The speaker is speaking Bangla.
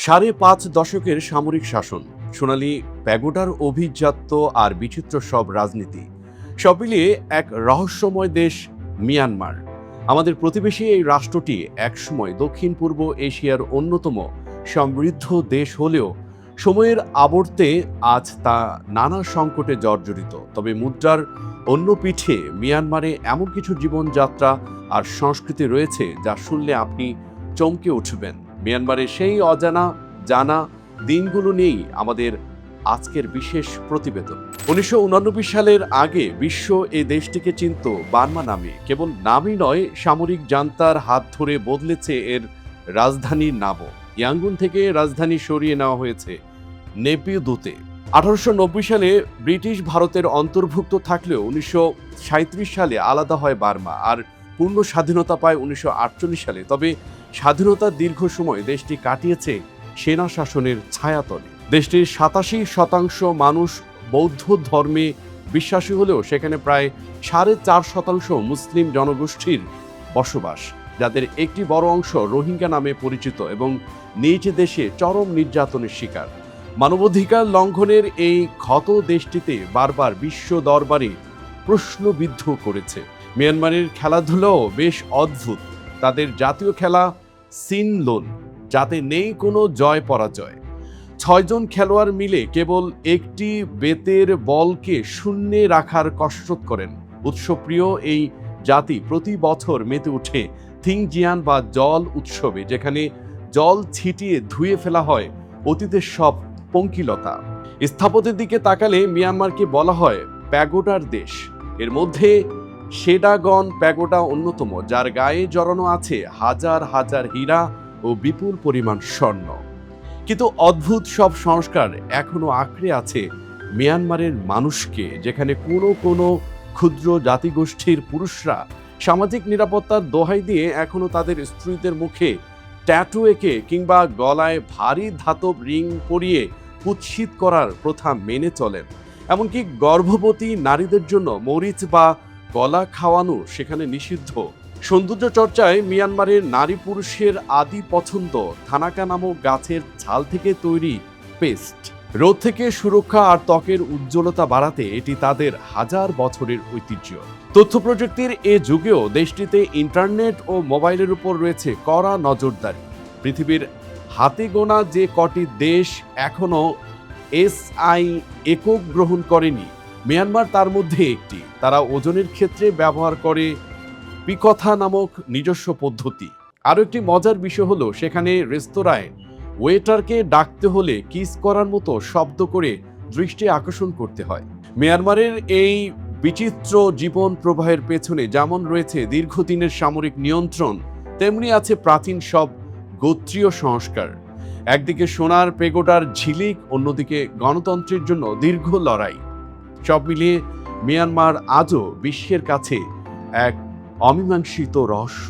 ৫.৫ দশকের সামরিক শাসন, সোনালি প্যাগোডার অভিজাত্য আর বিচিত্র সব রাজনীতি, সব মিলিয়ে এক রহস্যময় দেশ মিয়ানমার। আমাদের প্রতিবেশী এই রাষ্ট্রটি একসময় দক্ষিণ পূর্ব এশিয়ার অন্যতম সমৃদ্ধ দেশ হলেও সময়ের আবর্তে আজ তা নানা সংকটে জর্জরিত। তবে মুদ্রার অন্য পিঠে মিয়ানমারে এমন কিছু জীবনযাত্রা আর সংস্কৃতি রয়েছে যা শুনলে আপনি চমকে উঠবেন। মিয়ানমারের সেই অজানা জানা দিনগুলো নিয়েই আমাদের আজকের বিশেষ প্রতিবেদন। ১৯৮৯ সালের আগে বিশ্ব এই দেশটিকে চিনত বার্মা নামে। কেবল নামই নয়, সামরিক জান্তার হাত ধরে বদলেছে এর রাজধানীর নামও। ইয়াঙ্গুন থেকে রাজধানী সরিয়ে নেওয়া হয়েছে নেপিদোতে। ১৮৯০ সালে ব্রিটিশ ভারতের অন্তর্ভুক্ত থাকলেও ১৯৩৭ সালে আলাদা হয় বার্মা, আর পূর্ণ স্বাধীনতা পায় ১৯৪৮ সালে। তবে স্বাধীনতার দীর্ঘ সময় দেশটি কাটিয়েছে সেনা শাসনের ছায়াতলে। দেশটির ৮৭% মানুষ বৌদ্ধ ধর্মে বিশ্বাসী হলেও সেখানে প্রায় ৪.৫% মুসলিম জনগোষ্ঠীর বসবাস, যাদের একটি বড় অংশ রোহিঙ্গা নামে পরিচিত এবং নিজ দেশে চরম নির্যাতনের শিকার। মানবাধিকার লঙ্ঘনের এই ক্ষত দেশটিতে বারবার বিশ্ব দরবারে প্রশ্নবিদ্ধ করেছে। মিয়ানমারের খেলাধুলাও বেশ অদ্ভুত। তাদের জাতীয় খেলা সিনলোন, যাতে নেই কোনো জয় পরাজয়। ৬ জন খেলোয়াড় মিলে কেবল একটি বেতের বলকে শূন্যে রাখার কসরত করেন। উৎসবপ্রিয় এই জাতি প্রতি বছর মেতে ওঠে থিংজিয়ান বা জল উৎসবে, যেখানে জল ছিটিয়ে ধুয়ে ফেলা হয় অতীতের সব পঙ্কিলতা। স্থাপত্যের দিকে তাকালে মিয়ানমারকে বলা হয় প্যাগোডার দেশ। এর মধ্যে সেডাগন প্যাগোডা অন্যতম, যার গায়ে জড়ানো আছে হাজার হাজার হীরা ও বিপুল পরিমাণ স্বর্ণ। কিন্তু অদ্ভুত সব সংস্কার এখনো আঁকড়ে আছে মিয়ানমারের মানুষকে, যেখানে কোনো ক্ষুদ্র জাতিগোষ্ঠীর পুরুষরা সামাজিক নিরাপত্তার দোহাই দিয়ে এখনো তাদের স্ত্রীদের মুখে ট্যাটু এঁকে কিংবা গলায় ভারী ধাতব রিং পরিয়ে কুৎসিত করার প্রথা মেনে চলেন। এমনকি গর্ভবতী নারীদের জন্য মরিচ বা কলা খাওয়ানো সেখানে নিষিদ্ধ। সৌন্দর্য চর্চায় মিয়ানমারের নারী পুরুষের আদি পছন্দ থানাকা নামক গাছের ছাল থেকে তৈরি পেস্ট। রোদ থেকে সুরক্ষা আর ত্বকের উজ্জ্বলতা বাড়াতে এটি তাদের হাজার বছরের ঐতিহ্য। তথ্য প্রযুক্তির এ যুগেও দেশটিতে ইন্টারনেট ও মোবাইলের উপর রয়েছে কড়া নজরদারি। পৃথিবীর হাতে গোনা যে কটি দেশ এখনো এসআই একক গ্রহণ করেনি, মিয়ানমার তার মধ্যে একটি। তারা ওজনের ক্ষেত্রে ব্যবহার করে পিকথা নামক নিজস্ব পদ্ধতি। আরও একটি মজার বিষয় হলো, সেখানে রেস্তোরাঁয় ওয়েটারকে ডাকতে হলে কিস করার মতো শব্দ করে দৃষ্টি আকর্ষণ করতে হয়। মিয়ানমারের এই বিচিত্র জীবন প্রবাহের পেছনে যেমন রয়েছে দীর্ঘদিনের সামরিক নিয়ন্ত্রণ, তেমনি আছে প্রাচীন সব গোত্রীয় সংস্কার। একদিকে সোনার পেগোডার ঝিলিক, অন্যদিকে গণতন্ত্রের জন্য দীর্ঘ লড়াই। সব মিলিয়ে মিয়ানমার আজও বিশ্বের কাছে এক অমীমাংসিত রহস্য।